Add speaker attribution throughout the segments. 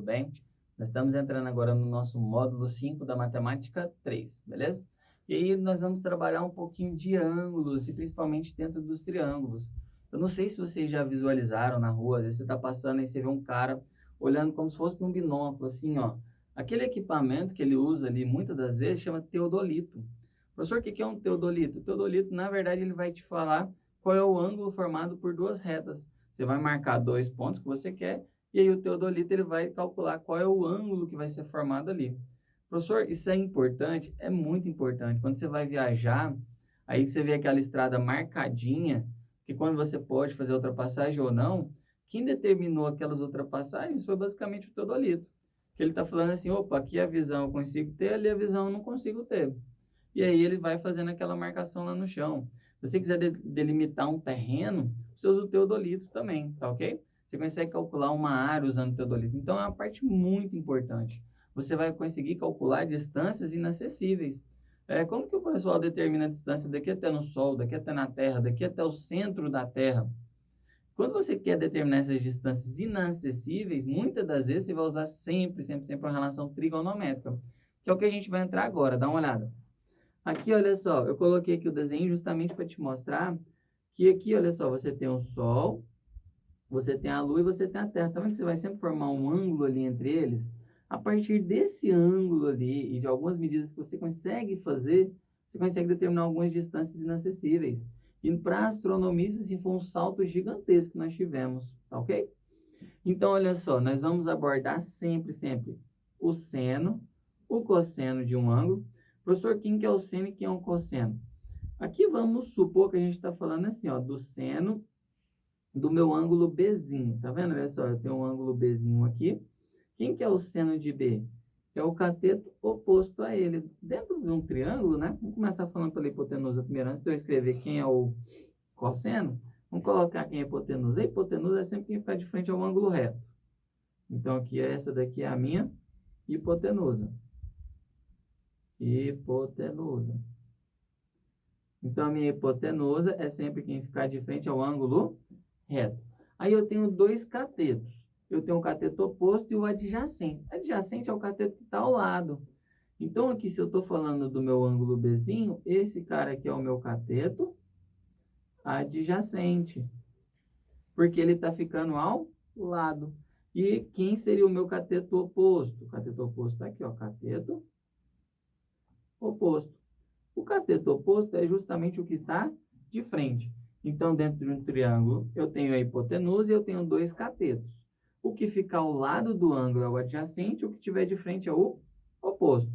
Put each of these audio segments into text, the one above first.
Speaker 1: tudo bem? Nós estamos entrando agora no nosso módulo 5 da matemática 3, beleza? E aí nós vamos trabalhar um pouquinho de ângulos e principalmente dentro dos triângulos. Eu não sei se vocês já visualizaram na rua, às vezes você está passando e você vê um cara olhando como se fosse num binóculo, assim, ó. Aquele equipamento que ele usa ali, muitas das vezes, chama teodolito. Professor, o que é um teodolito? O teodolito, na verdade, ele vai te falar qual é o ângulo formado por duas retas. Você vai marcar 2 pontos que você quer, e aí o teodolito ele vai calcular qual é o ângulo que vai ser formado ali. Professor, isso é importante? É muito importante. Quando você vai viajar, aí você vê aquela estrada marcadinha, que quando você pode fazer ultrapassagem ou não, quem determinou aquelas ultrapassagens foi basicamente o teodolito. Que ele está falando assim, opa, aqui a visão eu consigo ter, ali a visão eu não consigo ter. E aí ele vai fazendo aquela marcação lá no chão. Se você quiser delimitar um terreno, você usa o teodolito também, tá ok? Você consegue calcular uma área usando o teodolito. Então, é uma parte muito importante. Você vai conseguir calcular distâncias inacessíveis. Como que o pessoal determina a distância daqui até no Sol, daqui até na Terra, daqui até o centro da Terra? Quando você quer determinar essas distâncias inacessíveis, muitas das vezes você vai usar sempre uma relação trigonométrica, que é o que a gente vai entrar agora. Dá uma olhada. Aqui, olha só, eu coloquei aqui o desenho justamente para te mostrar que aqui, olha só, você tem o Sol, você tem a Lua e você tem a Terra. Tá vendo que você vai sempre formar um ângulo ali entre eles? A partir desse ângulo ali e de algumas medidas que você consegue fazer, você consegue determinar algumas distâncias inacessíveis. E para astronomistas, assim, foi um salto gigantesco que nós tivemos, tá ok? Então, olha só, nós vamos abordar sempre o seno, o cosseno de um ângulo. Professor, quem que é o seno e quem é o cosseno? Aqui vamos supor que a gente está falando assim, ó, do seno do meu ângulo Bzinho, tá vendo? Olha só, eu tenho um ângulo Bzinho aqui. Quem que é o seno de B? É o cateto oposto a ele. Dentro de um triângulo, né? Vamos começar falando pela hipotenusa primeiro, antes de eu escrever quem é o cosseno. Vamos colocar quem é a hipotenusa. A hipotenusa é sempre quem fica de frente ao ângulo reto. Então, aqui, essa daqui é a minha hipotenusa. Hipotenusa. Então, a minha hipotenusa é sempre quem ficar de frente ao ângulo reto. Aí eu tenho dois catetos. Eu tenho o cateto oposto e o adjacente. Adjacente é o cateto que está ao lado. Então, aqui, se eu estou falando do meu ângulo Bzinho, esse cara aqui é o meu cateto adjacente. Porque ele está ficando ao lado. E quem seria o meu cateto oposto? O cateto oposto está aqui, ó, cateto oposto. O cateto oposto é justamente o que está de frente. Então, dentro de um triângulo, eu tenho a hipotenusa e eu tenho dois catetos. O que fica ao lado do ângulo é o adjacente, o que tiver de frente é o oposto.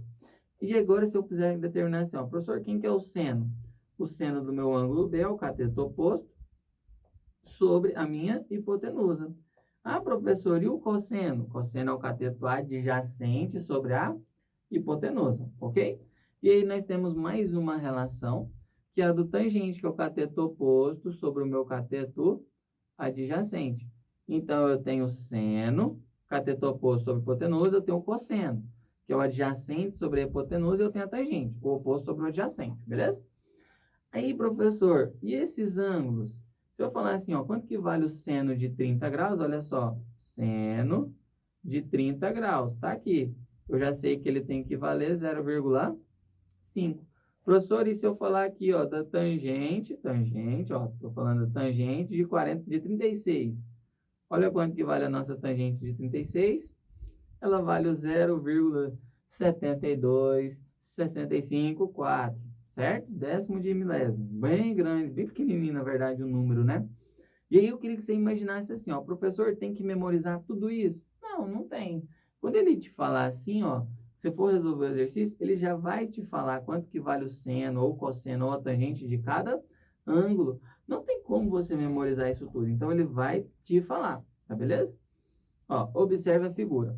Speaker 1: E agora, se eu quiser determinar assim, ó, professor, quem que é o seno? O seno do meu ângulo B é o cateto oposto sobre a minha hipotenusa. Ah, professor, e o cosseno? O cosseno é o cateto adjacente sobre a hipotenusa, ok? E aí nós temos mais uma relação, que é a do tangente, que é o cateto oposto sobre o meu cateto adjacente. Então, eu tenho seno, cateto oposto sobre a hipotenusa, eu tenho o cosseno, que é o adjacente sobre a hipotenusa, e eu tenho a tangente, o oposto sobre o adjacente, beleza? Aí, professor, e esses ângulos? Se eu falar assim, ó, quanto que vale o seno de 30 graus? Olha só, seno de 30 graus, tá aqui. Eu já sei que ele tem que valer 0,5. Professor, e se eu falar aqui, ó, da tangente, ó, tô falando da tangente de 36. Olha quanto que vale a nossa tangente de 36. Ela vale o 0,72654, certo? Décimo de milésimo. Bem grande, bem pequenininho, na verdade, o número, né? E aí eu queria que você imaginasse assim, ó, o professor tem que memorizar tudo isso? Não, não tem. Quando ele te falar assim, ó, se for resolver o exercício, ele já vai te falar quanto que vale o seno, ou o cosseno, ou a tangente de cada ângulo. Não tem como você memorizar isso tudo. Então, ele vai te falar, tá beleza? Ó, observe a figura.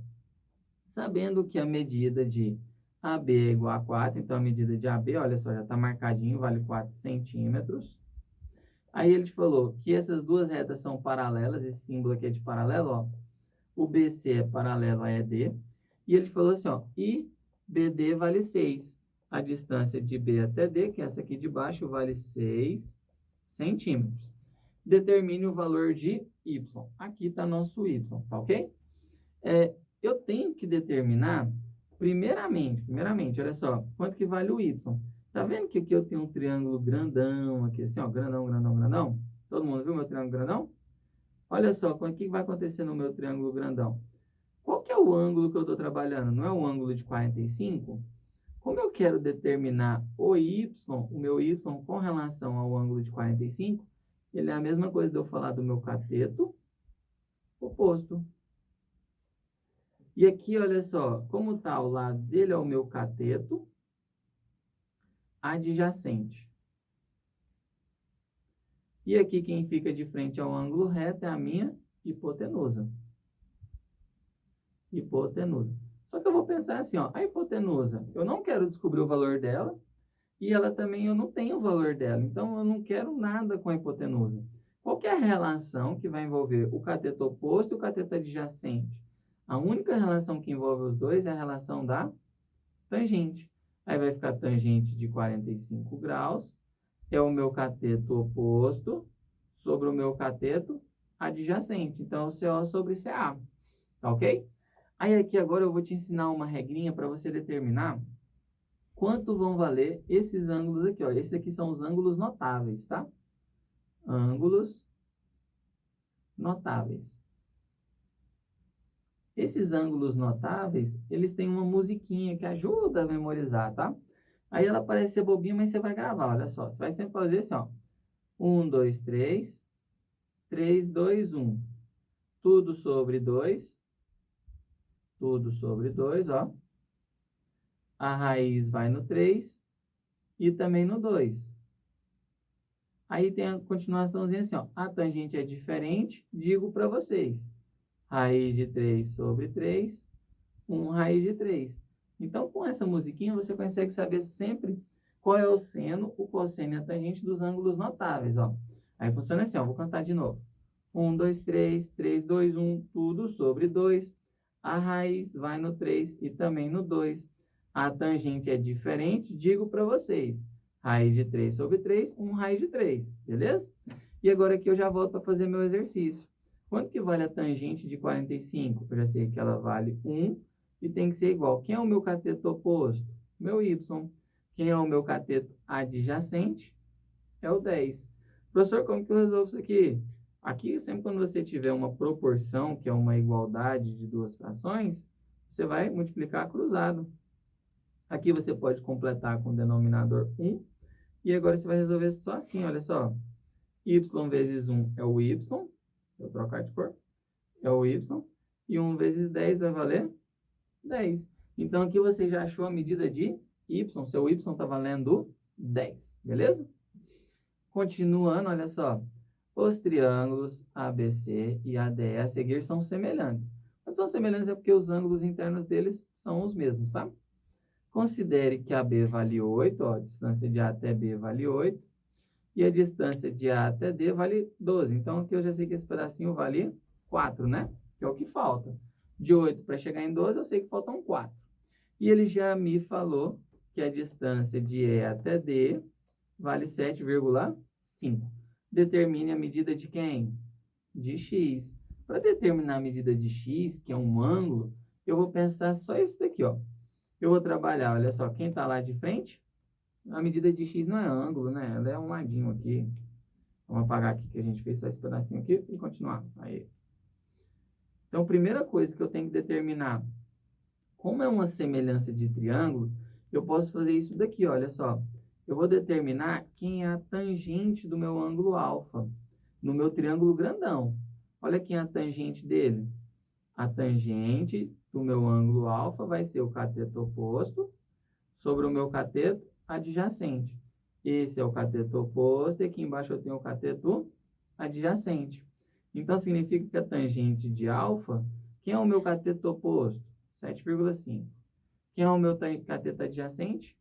Speaker 1: Sabendo que a medida de AB é igual a 4, então a medida de AB, olha só, já está marcadinho, vale 4 centímetros. Aí ele te falou que essas duas retas são paralelas, esse símbolo aqui é de paralelo, ó. O BC é paralelo a ED. E ele falou assim, ó, e BD vale 6. A distância de B até D, que é essa aqui de baixo, vale 6 centímetros. Determine o valor de Y. Aqui está nosso Y, tá ok? eu tenho que determinar, primeiramente, olha só, quanto que vale o y. Tá vendo que aqui eu tenho um triângulo grandão, aqui assim, ó, grandão, grandão, grandão? Todo mundo viu meu triângulo grandão? Olha só, o que vai acontecer no meu triângulo grandão? Qual que é o ângulo que eu estou trabalhando? Não é o ângulo de 45? Como eu quero determinar o meu y com relação ao ângulo de 45, ele é a mesma coisa de eu falar do meu cateto oposto. E aqui, olha só, como está ao lado dele é o meu cateto adjacente. E aqui quem fica de frente ao ângulo reto é a minha hipotenusa. Hipotenusa. Só que eu vou pensar assim, ó, a hipotenusa, eu não quero descobrir o valor dela, e ela também eu não tenho o valor dela, então eu não quero nada com a hipotenusa. Qual que é a relação que vai envolver o cateto oposto e o cateto adjacente? A única relação que envolve os dois é a relação da tangente. Aí vai ficar tangente de 45 graus, é o meu cateto oposto sobre o meu cateto adjacente. Então, CO sobre CA, tá ok? Aí aqui agora eu vou te ensinar uma regrinha para você determinar quanto vão valer esses ângulos aqui, ó. Esses aqui são os ângulos notáveis, tá? Ângulos notáveis. Esses ângulos notáveis, eles têm uma musiquinha que ajuda a memorizar, tá? Aí ela parece ser bobinha, mas você vai gravar, olha só. Você vai sempre fazer assim, ó. 1, 2, 3. 3, 2, 1. Tudo sobre 2. Tudo sobre 2, ó. A raiz vai no 3 e também no 2. Aí tem a continuaçãozinha assim, ó. A tangente é diferente, digo para vocês. Raiz de 3 sobre 3, 1 raiz de 3. Então, com essa musiquinha, você consegue saber sempre qual é o seno, o cosseno e a tangente dos ângulos notáveis, ó. Aí funciona assim, ó. Vou cantar de novo. 1, 2, 3, 3, 2, 1, tudo sobre 2. A raiz vai no 3 e também no 2. A tangente é diferente, digo para vocês. Raiz de 3 sobre 3, 1 raiz de 3, beleza? E agora aqui eu já volto para fazer meu exercício. Quanto que vale a tangente de 45? Eu já sei que ela vale 1 e tem que ser igual. Quem é o meu cateto oposto? Meu y. Quem é o meu cateto adjacente? É o 10. Professor, como que eu resolvo isso aqui? Aqui, sempre quando você tiver uma proporção, que é uma igualdade de duas frações, você vai multiplicar cruzado. Aqui você pode completar com o denominador 1. E agora você vai resolver só assim, olha só. Y vezes 1 é o y. Vou trocar de cor. É o y. E 1 vezes 10 vai valer 10. Então, aqui você já achou a medida de y. Seu y está valendo 10. Beleza? Continuando, olha só. Os triângulos ABC e ADE a seguir são semelhantes. Mas são semelhantes é porque os ângulos internos deles são os mesmos, tá? Considere que AB vale 8, ó, a distância de A até B vale 8, e a distância de A até D vale 12. Então, aqui eu já sei que esse pedacinho vale 4, né? Que é o que falta. De 8 para chegar em 12, eu sei que faltam 4. E ele já me falou que a distância de E até D vale 7,5. Determine a medida de quem? De x. Para determinar a medida de x, que é um ângulo, eu vou pensar só isso daqui, ó. Eu vou trabalhar, olha só, quem está lá de frente, a medida de x não é ângulo, né? Ela é um ladinho aqui. Vamos apagar aqui que a gente fez só esse pedacinho aqui e continuar. Aí. Então, primeira coisa que eu tenho que determinar, como é uma semelhança de triângulo, eu posso fazer isso daqui, olha só. Eu vou determinar quem é a tangente do meu ângulo alfa, no meu triângulo grandão. Olha quem é a tangente dele. A tangente do meu ângulo alfa vai ser o cateto oposto sobre o meu cateto adjacente. Esse é o cateto oposto e aqui embaixo eu tenho o cateto adjacente. Então, significa que a tangente de alfa, quem é o meu cateto oposto? 7,5. Quem é o meu cateto adjacente?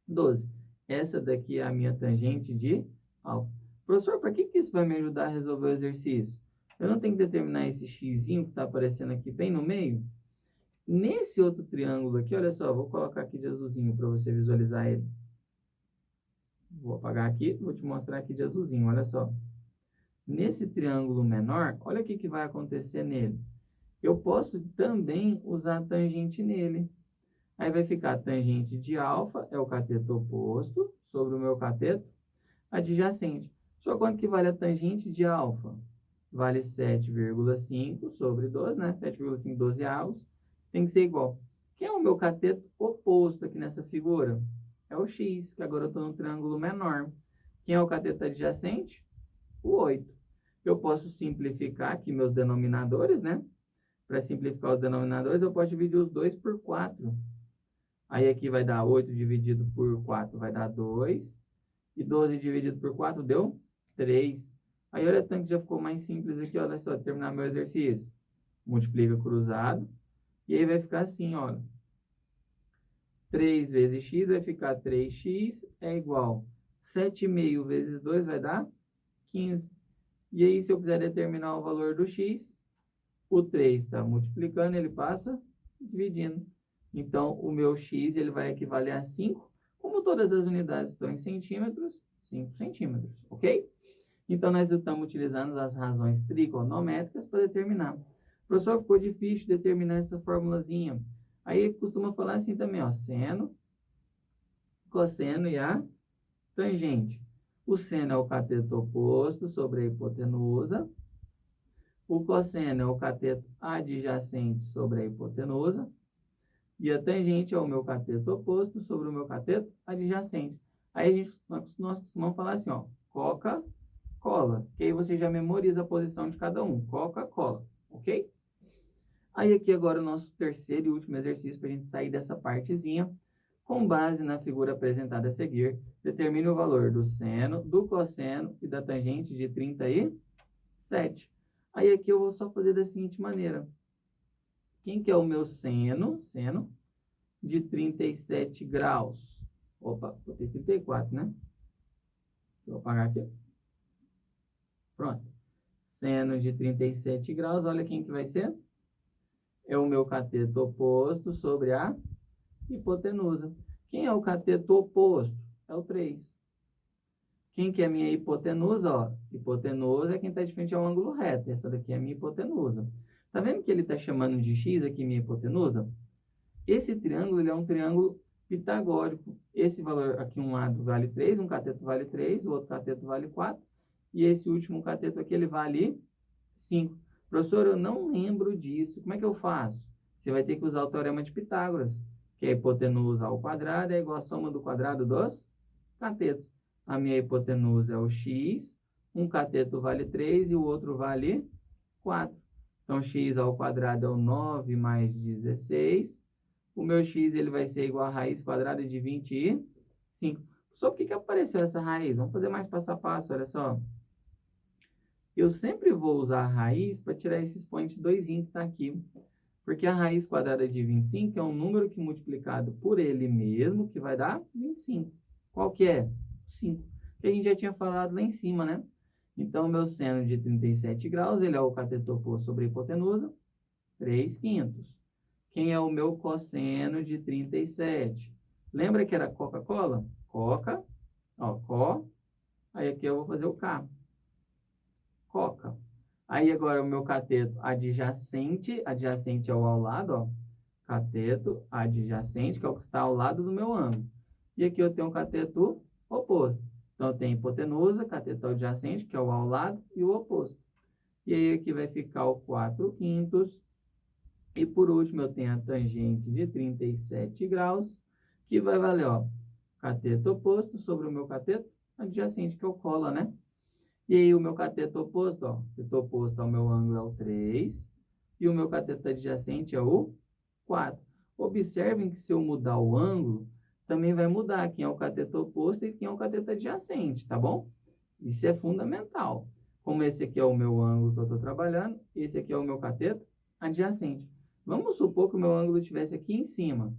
Speaker 1: 12. Essa daqui é a minha tangente de alfa. Professor, para que isso vai me ajudar a resolver o exercício? Eu não tenho que determinar esse xzinho que está aparecendo aqui bem no meio? Nesse outro triângulo aqui, olha só, vou colocar aqui de azulzinho para você visualizar ele. Vou apagar aqui, vou te mostrar aqui de azulzinho, olha só. Nesse triângulo menor, olha o que vai acontecer nele. eu posso também usar tangente nele. Aí vai ficar tangente de alfa, é o cateto oposto, sobre o meu cateto adjacente. Só quanto que vale a tangente de alfa? Vale 7,5 sobre 12, né? 7,5, 12 avos. Tem que ser igual. Quem é o meu cateto oposto aqui nessa figura? É o x, que agora eu estou no triângulo menor. Quem é o cateto adjacente? O 8. Eu posso simplificar aqui meus denominadores, né? Para simplificar os denominadores, eu posso dividir os 2 por 4. Aí aqui vai dar 8 dividido por 4, vai dar 2. E 12 dividido por 4 deu 3. Aí olha tanto que já ficou mais simples aqui, olha só, terminar meu exercício. Multiplica cruzado. E aí vai ficar assim, olha. 3 vezes x vai ficar 3x é igual 7,5 vezes 2 vai dar 15. E aí, se eu quiser determinar o valor do x, o 3 está multiplicando, ele passa dividindo. Então, o meu x ele vai equivaler a 5. Como todas as unidades estão em centímetros, 5 centímetros, ok? Então, nós estamos utilizando as razões trigonométricas para determinar. Professor, ficou difícil determinar essa formulazinha. Aí, costuma falar assim também, ó, seno, cosseno e a tangente. O seno é o cateto oposto sobre a hipotenusa. O cosseno é o cateto adjacente sobre a hipotenusa. E a tangente é o meu cateto oposto sobre o meu cateto adjacente. Aí nós costumamos falar assim, ó, Coca-Cola. Que aí você já memoriza a posição de cada um. Coca-Cola, ok? Aí aqui agora o nosso terceiro e último exercício para a gente sair dessa partezinha. Com base na figura apresentada a seguir, determine o valor do seno, do cosseno e da tangente de 37. Aí aqui eu vou só fazer da seguinte maneira. Quem que é o meu seno? Seno de 37 graus. Opa, botei 34, né? Vou apagar aqui. Pronto. Seno de 37 graus, olha quem que vai ser? É o meu cateto oposto sobre a hipotenusa. Quem é o cateto oposto? É o 3. Quem que é a minha hipotenusa? Ó, hipotenusa é quem está de frente ao ângulo reto. Essa daqui é a minha hipotenusa. Tá vendo que ele está chamando de x aqui, minha hipotenusa? Esse triângulo ele é um triângulo pitagórico. Esse valor aqui, um lado vale 3, um cateto vale 3, o outro cateto vale 4. E esse último cateto aqui, ele vale 5. Professor, eu não lembro disso. Como é que eu faço? Você vai ter que usar o teorema de Pitágoras, que a hipotenusa ao quadrado é igual à soma do quadrado dos catetos. A minha hipotenusa é o x, um cateto vale 3 e o outro vale 4. Então, x ao quadrado é o 9 mais 16. O meu x ele vai ser igual a raiz quadrada de 25. Só por que apareceu essa raiz? Vamos fazer mais passo a passo, olha só. Eu sempre vou usar a raiz para tirar esse expoente 2 que está aqui. Porque a raiz quadrada de 25 é um número que multiplicado por ele mesmo, que vai dar 25. Qual que é? 5. Que a gente já tinha falado lá em cima, né? Então, o meu seno de 37 graus, ele é o cateto oposto sobre a hipotenusa, 3/5. Quem é o meu cosseno de 37? Lembra que era Coca-Cola? Coca, ó, Co. Aí aqui eu vou fazer o K. Coca. Aí agora o meu cateto adjacente, adjacente é o ao lado, ó. Cateto adjacente, que é o que está ao lado do meu ângulo. E aqui eu tenho um cateto oposto. Então, eu tenho hipotenusa, cateto adjacente, que é o ao lado, e o oposto. E aí aqui vai ficar o 4/5. E por último, eu tenho a tangente de 37 graus, que vai valer, ó, cateto oposto sobre o meu cateto adjacente, que é o cola, né? E aí o meu cateto oposto, ó, cateto oposto ao meu ângulo é o 3, e o meu cateto adjacente é o 4. Observem que se eu mudar o ângulo, também vai mudar quem é o cateto oposto e quem é o cateto adjacente, tá bom? Isso é fundamental. Como esse aqui é o meu ângulo que eu estou trabalhando, esse aqui é o meu cateto adjacente. Vamos supor que o meu ângulo estivesse aqui em cima. Vou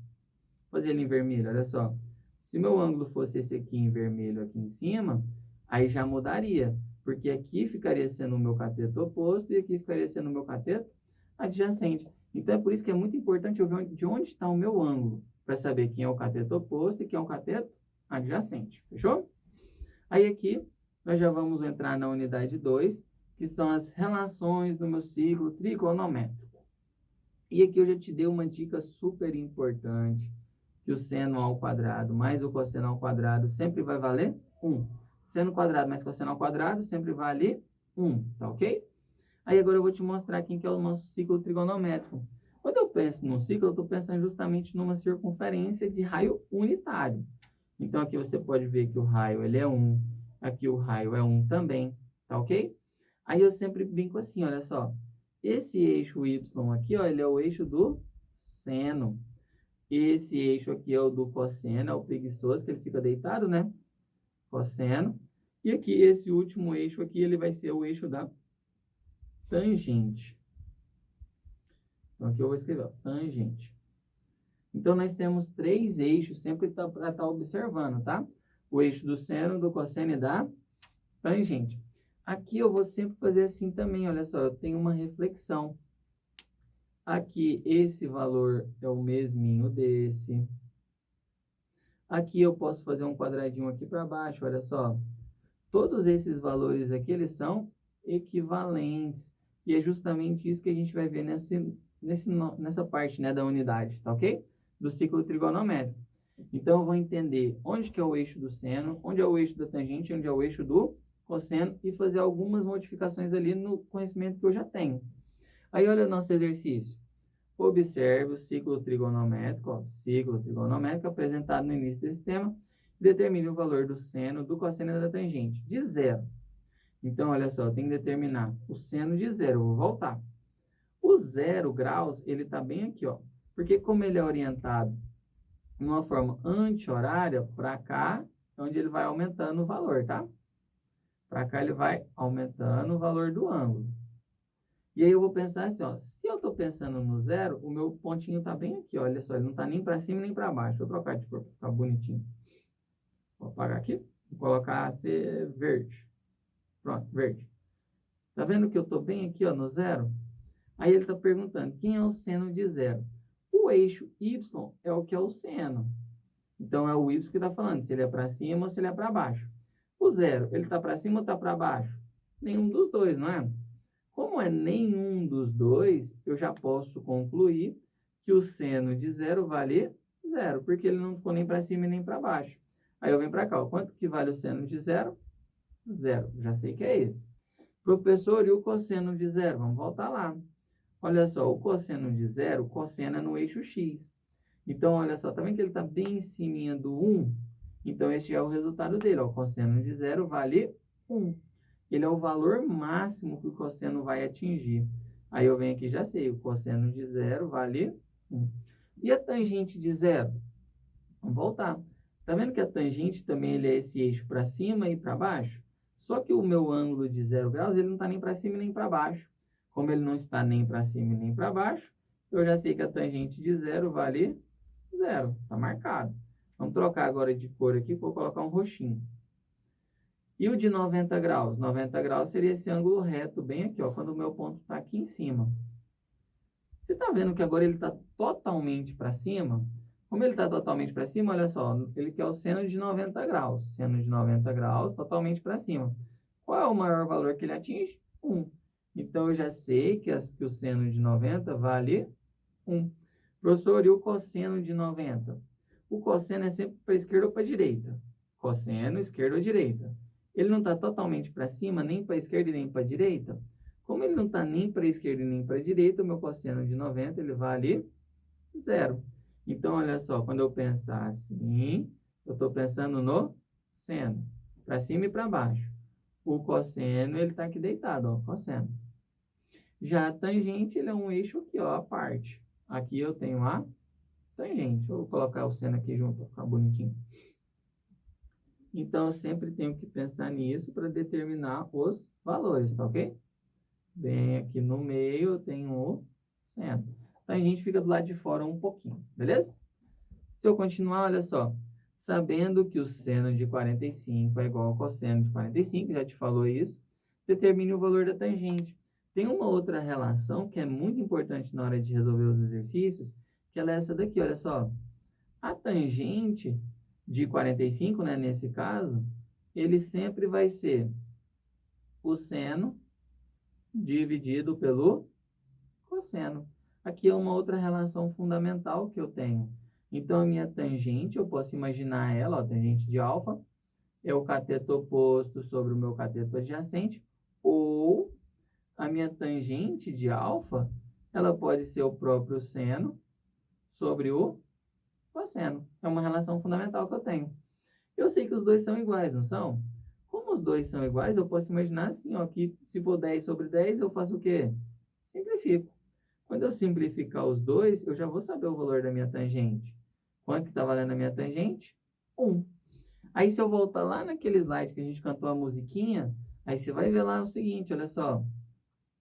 Speaker 1: fazer ele em vermelho, olha só. Se meu ângulo fosse esse aqui em vermelho aqui em cima, aí já mudaria. Porque aqui ficaria sendo o meu cateto oposto e aqui ficaria sendo o meu cateto adjacente. Então, é por isso que é muito importante eu ver de onde está o meu ângulo, para saber quem é o cateto oposto e quem é o cateto adjacente. Fechou? Aí aqui, nós já vamos entrar na unidade 2, que são as relações do meu ciclo trigonométrico. E aqui eu já te dei uma dica super importante, que o seno ao quadrado mais o cosseno ao quadrado sempre vai valer 1. Seno quadrado mais cosseno ao quadrado sempre vale 1, tá ok? Aí agora eu vou te mostrar aqui que é o nosso ciclo trigonométrico. Quando eu penso num ciclo, eu estou pensando justamente numa circunferência de raio unitário. Então aqui você pode ver que o raio ele é 1, aqui o raio é 1 também, tá ok? Aí eu sempre brinco assim, olha só. Esse eixo Y aqui, ó, ele é o eixo do seno. Esse eixo aqui é o do cosseno, é o preguiçoso, que ele fica deitado, né? Cosseno. E aqui, esse último eixo aqui, ele vai ser o eixo da tangente. Então, aqui eu vou escrever, ó, tangente. Então, nós temos 3 eixos sempre para estar observando, tá? O eixo do seno, do cosseno e da tangente. Aqui eu vou sempre fazer assim também, olha só, eu tenho uma reflexão. Aqui, esse valor é o mesminho desse. Aqui eu posso fazer um quadradinho aqui para baixo, olha só. Todos esses valores aqui, eles são equivalentes. E é justamente isso que a gente vai ver nessa parte, né, da unidade, tá ok? Do ciclo trigonométrico. Então, eu vou entender onde que é o eixo do seno, onde é o eixo da tangente, onde é o eixo do cosseno e fazer algumas modificações ali no conhecimento que eu já tenho. Aí, olha o nosso exercício. Observe o ciclo trigonométrico, ó, ciclo trigonométrico apresentado no início desse tema. Determine o valor do seno, do cosseno e da tangente, de 0. Então, olha só, eu tenho que determinar o seno de 0. Eu vou voltar. O 0 graus, ele está bem aqui, ó. Porque como ele é orientado de uma forma anti-horária, para cá, é onde ele vai aumentando o valor, tá? Para cá ele vai aumentando o valor do ângulo. E aí eu vou pensar assim, ó, se eu estou pensando no 0, o meu pontinho está bem aqui, ó, olha só, ele não está nem para cima nem para baixo. Vou trocar de cor para ficar bonitinho. Vou apagar aqui, vou colocar ser verde. Pronto, verde. Tá vendo que eu estou bem aqui, ó, no 0? Aí ele está perguntando, quem é o seno de 0? O eixo Y é o que é o seno. Então, é o Y que está falando, se ele é para cima ou se ele é para baixo. O 0, ele está para cima ou está para baixo? Nenhum dos dois, não é? Como é nenhum dos dois, eu já posso concluir que o seno de 0 vale 0, porque ele não ficou nem para cima e nem para baixo. Aí eu venho para cá, ó. Quanto que vale o seno de 0? 0, já sei que é esse. Professor, e o cosseno de 0? Vamos voltar lá. Olha só, o cosseno de 0, o cosseno é no eixo X. Então, olha só, tá vendo que ele está bem em cima do 1? Então, esse é o resultado dele, ó. O cosseno de 0 vale 1. Ele é o valor máximo que o cosseno vai atingir. Aí eu venho aqui e já sei, o cosseno de 0 vale 1. E a tangente de 0? Vamos voltar. Tá vendo que a tangente também ele é esse eixo para cima e para baixo? Só que o meu ângulo de 0 graus, ele não está nem para cima nem para baixo. Como ele não está nem para cima nem para baixo, eu já sei que a tangente de 0 vale 0. Está marcado. Vamos trocar agora de cor aqui, vou colocar um roxinho. E o de 90 graus? 90 graus seria esse ângulo reto bem aqui, ó, quando o meu ponto está aqui em cima. Você está vendo que agora ele está totalmente para cima? Como ele está totalmente para cima, olha só, ele quer o seno de 90 graus. Seno de 90 graus, totalmente para cima. Qual é o maior valor que ele atinge? 1. Então, eu já sei que o seno de 90 vale 1. Professor, e o cosseno de 90? O cosseno é sempre para a esquerda ou para a direita. Cosseno, esquerda ou direita. Ele não está totalmente para cima, nem para a esquerda e nem para a direita. Como ele não está nem para a esquerda e nem para a direita, o meu cosseno de 90 ele vale 0. Então, olha só, quando eu pensar assim, eu estou pensando no seno, para cima e para baixo. O cosseno, ele está aqui deitado, ó, cosseno. Já a tangente, ele é um eixo aqui, ó, à parte. Aqui eu tenho a tangente. Vou colocar o seno aqui junto, para ficar bonitinho. Então, eu sempre tenho que pensar nisso para determinar os valores, tá ok? Bem aqui no meio eu tenho o seno. Tangente fica do lado de fora um pouquinho, beleza? Se eu continuar, olha só. Sabendo que o seno de 45 é igual ao cosseno de 45, já te falou isso, determine o valor da tangente. Tem uma outra relação que é muito importante na hora de resolver os exercícios, que ela é essa daqui, olha só. A tangente de 45, né, nesse caso, ele sempre vai ser o seno dividido pelo cosseno. aqui é uma outra relação fundamental que eu tenho. Então, a minha tangente, eu posso imaginar ela, ó, tangente de alfa, é o cateto oposto sobre o meu cateto adjacente, ou a minha tangente de alfa, ela pode ser o próprio seno sobre o cosseno. É uma relação fundamental que eu tenho. Eu sei que os dois são iguais, não são? Como os dois são iguais, eu posso imaginar assim, ó, que se for 10 sobre 10, eu faço o quê? Simplifico. Quando eu simplificar os dois, eu já vou saber o valor da minha tangente. Quanto que está valendo a minha tangente? 1. Aí, se eu voltar lá naquele slide que a gente cantou a musiquinha, aí você vai ver lá o seguinte, olha só.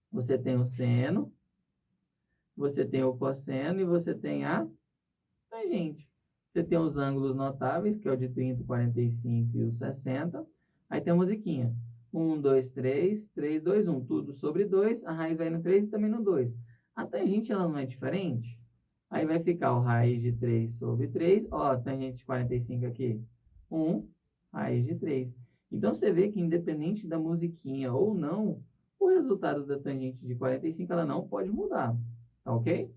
Speaker 1: Você tem o seno, você tem o cosseno e você tem a tangente. Você tem os ângulos notáveis, que é o de 30, 45 e o 60. Aí tem a musiquinha. 1, 2, 3, 3, 2, 1. Tudo sobre 2. A raiz vai no 3 e também no 2. A tangente, ela não é diferente? Aí vai ficar o raiz de 3 sobre 3. Ó, a tangente de 45 aqui. 1, raiz de 3. Então, você vê que independente da musiquinha ou não, o resultado da tangente de 45, ela não pode mudar. Tá ok?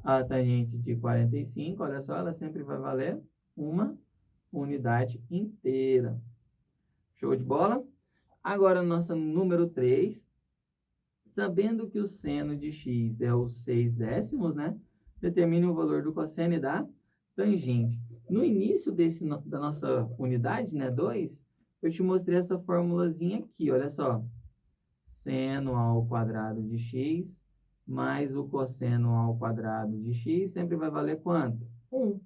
Speaker 1: A tangente de 45, olha só, ela sempre vai valer uma unidade inteira. Show de bola? Agora, nossa número 3. Sabendo que o seno de x é os 6 décimos, né? Determine o valor do cosseno e da tangente. No início da nossa unidade, né, 2, eu te mostrei essa formulazinha aqui, olha só. Seno ao quadrado de x mais o cosseno ao quadrado de x sempre vai valer quanto? 1.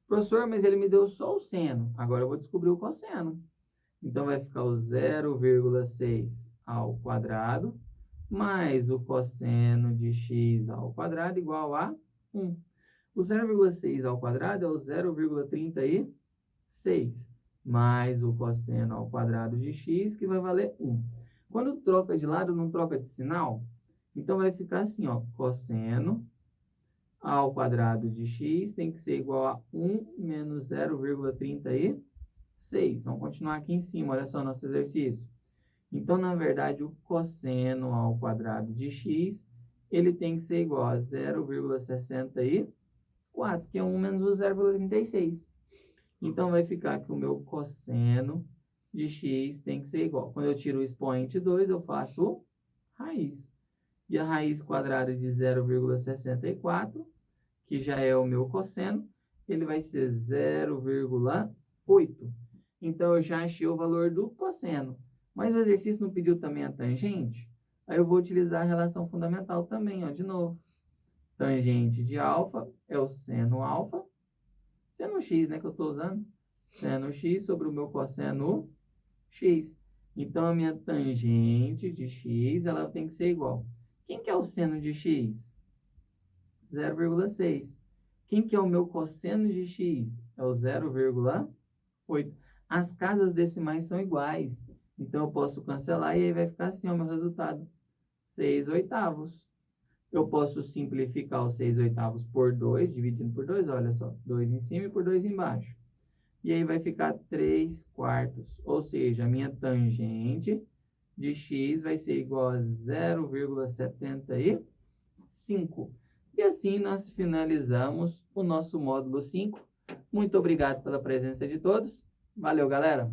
Speaker 1: Professor, mas ele me deu só o seno. Agora eu vou descobrir o cosseno. Então, vai ficar o 0,6 ao quadrado mais o cosseno de x ao quadrado igual a 1. O 0,6 ao quadrado é o 0,36 mais o cosseno ao quadrado de x, que vai valer 1. Quando troca de lado, não troca de sinal? Então, vai ficar assim, ó, cosseno ao quadrado de x tem que ser igual a 1 menos 0,36. Vamos continuar aqui em cima, olha só nosso exercício. Então, na verdade, o cosseno ao quadrado de x, ele tem que ser igual a 0,64, que é 1 menos o 0,36. Então, vai ficar que o meu cosseno de x tem que ser igual. Quando eu tiro o expoente 2, eu faço raiz. E a raiz quadrada de 0,64, que já é o meu cosseno, ele vai ser 0,8. Então, eu já achei o valor do cosseno. Mas o exercício não pediu também a tangente? Aí eu vou utilizar a relação fundamental também, ó, de novo. Tangente de alfa é o seno alfa. Seno x, né, que eu estou usando. Seno x sobre o meu cosseno x. Então, a minha tangente de x, ela tem que ser igual. Quem que é o seno de x? 0,6. Quem que é o meu cosseno de x? É o 0,8. As casas decimais são iguais. Então, eu posso cancelar e aí vai ficar assim, ó, o meu resultado. 6/8. Eu posso simplificar os 6/8 por 2, dividindo por 2, olha só. 2 em cima e por 2 embaixo. E aí vai ficar 3/4. Ou seja, a minha tangente de x vai ser igual a 0,75. E assim nós finalizamos o nosso módulo 5. Muito obrigado pela presença de todos. Valeu, galera!